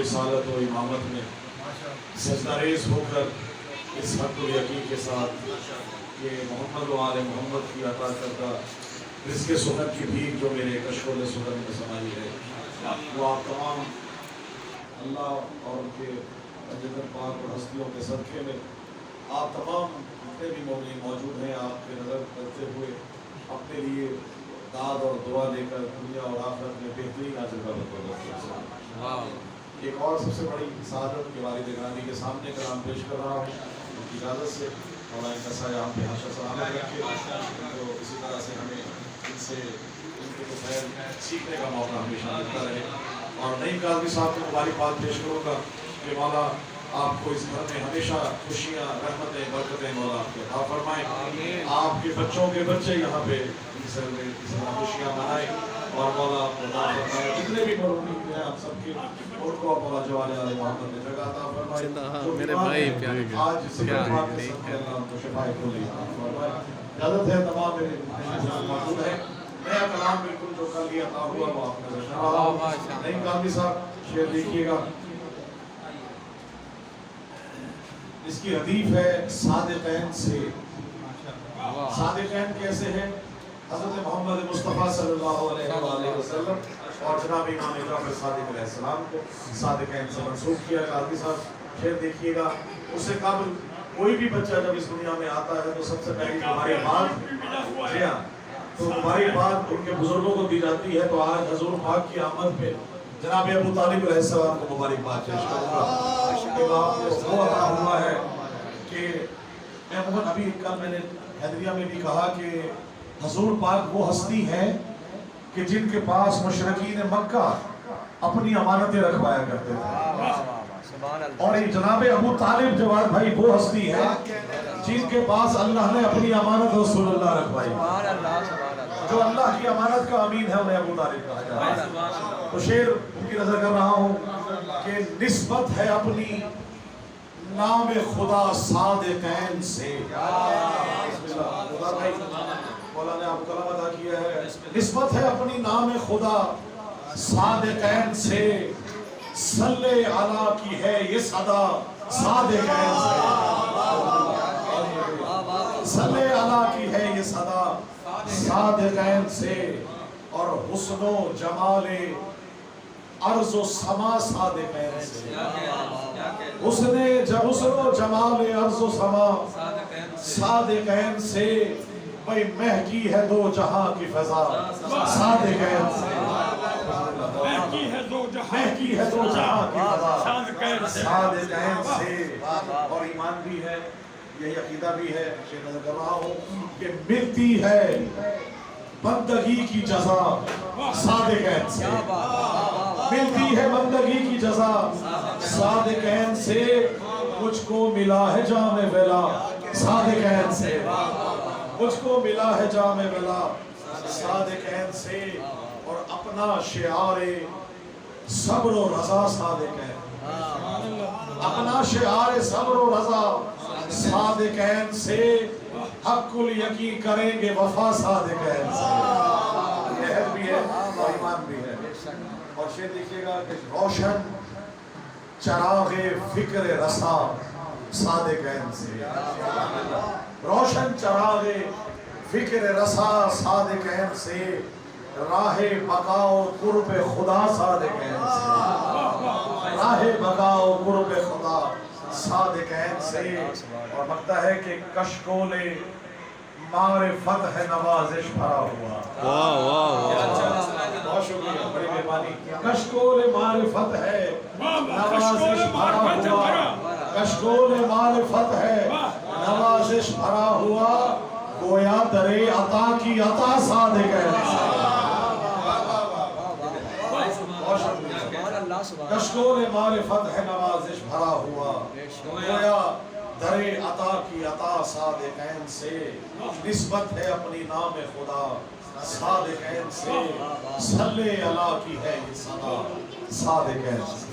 रिसालत व इमामत में सजदारेज़ होकर इस हक़ व यकीन के साथ कि मोहम्मद व आले मोहम्मद की अता करदा रिज़्क़ सुखन की भीख जो मेरे कशकोल सुखन में समाई है, वो आप तमाम अल्लाह और उनके अजगर पाक और हस्तियों के सदक़े में आप तमाम जितने भी मोमिन मौजूद हैं आपके नज़र करते हुए अपने लिए दाद और दुआ लेकर दुनिया और आखिरत में बेहतरीन अजर का एक और सबसे बड़ी सादत के वालिद ग्रामी के सामने कलाम पेश कर रहा हूँ उनकी इजाज़त से। और इनका साया हम पे हमेशा सलामत रखे, तो इसी तरह से हमें इनसे इनके तो खैर सीखने का मौका हमेशा मिलता रहे। और नई काज़ी साहब को मुबारकबाद पेश करूँगा कि मौला आपको इस घर में हमेशा खुशियाँ, रहमतें, बरकतें मौला आपके अता फरमाएं। आपके बच्चों के बच्चे यहाँ पे इस तरह खुशियाँ मनाएं और मौला आपको अता फरमाए। जितने भी मरूमी हैं आप सबके उनको मौला जवाले आले मोहम्मद ने जगह अता फरमाए। मेरे भाई प्यारे आज उनको शिफाए कुल अता फरमाए। इजाज़त है, तमाम मेरे मौजूद हैं। नया कलाम बिल्कुल जो कल लिया था हुआ वो आपने सुना। नई काज़ी साहब शेर देखिएगा, इसकी हदीफ है सादिक़ैन से। सादिक़ैन कैसे हैं? हज़रत मोहम्मद मुस्तफ़ा सल्लल्लाहु अलैहि वसल्लम और जनाब इमाम जाफ़र सादिक़ अलैहिस्सलाम को सादिक़ैन से मंसूब किया। काज़ी साहब शेर देखिएगा, उससे काबिल कोई भी बच्चा जब इस दुनिया में आता है तो सबसे पहली मुबारकबाद, जी हाँ, तो मुबारकबाद उनके बुजुर्गों को दी जाती है। तो आज हुज़ूर पाक की आमद पे जनाब अबू तालिब अलैहिस्सलाम को मुबारकबाद पेश करूँगा कि आपको वो अता हुआ है कि मैं अभी कल मैंने हैदरिया में भी कहा कि हुज़ूर पाक वो हस्ती है कि जिनके पास मुशरिकीन मक्का अपनी अमानतें रखवाया करते थे। और ये जनाब अबू तालिब जवाद भाई वो हस्ती है जिनके पास अल्लाह ने अपनी अमानत रसूलुल्लाह रखवाई। जो अल्लाह की अमानत का अमीन है उन्हें अबू तालिब कहा जाता है। तो शेर उनकी नजर कर रहा हूँ कि निस्बत है अपनी नाम खुदा सादिक़ैन से। मौला ने आपको कलाम अदा किया है। निस्बत है अपनी नाम खुदा सादिक़ैन से, सल्ले अला की है ये सदा सादिक़ैन से। सल्ले अला की है ये सदा सादिक़ैन से, और हुस्नो जमाले अर्ज़ो समा सादिक़ैन से। उसने जब हुस्नो जमाले अर्ज़ो समा सादिक़ैन से, भाई महकी है दो जहां की फ़ज़ा सादिक़ैन से। महकी है दो जहां की फ़ज़ा सादिक़ैन से। और ईमान भी है, यही अकीदा भी है, शेर नज़र कर रहा हूँ कि मिलती है बंदगी की जज़ा सादिक़ैन से। मिलती है बंदगी की जज़ा सादिक़ैन से, मुझको मिला है जामे वेला सादिक़ैन से। मुझको मिला है जामे वेला सादिक़ैन से, और अपना शिआरे सब्र और रज़ा सादिक़ैन, अपना शिआरे सब्र और रज़ा सादिक़ैन से, हक़्क़ुल यकीन करेंगे वफ़ा सादिक़ैन से। यह भी है और ईमान भी है। और शेर देखिएगा कि रोशन चराग़े फ़िक्र रसा सादिक़ैन से। रोशन चराग़े फ़िक्र रसा सादिक़ैन से, राहे बकाओ कुर्ब खुदा सादिक़ैन से। राहे बकाओ कुर्ब खुदा सादिक़ैन से। और लगता है कि कशकोले मारिफत है नवाज़िश भरा हुआ। बहुत शुक्रिया, बड़ी मेहरबानी। कशकोले मारिफत है नवाज़िश भरा हुआ। कशकोले मारिफत है नवाज़िश भरा हुआ, गोया दरे अता की अता सादिक़ैन से। कशकोले मारिफत है नवाज़िश भरा हुआ, गोया दरे अता की अता सादिक़ैन से। निस्बत है अपनी नाम खुदा सादिक़ैन से, सल्ले अला की है ये सदा सादिक़ैन से।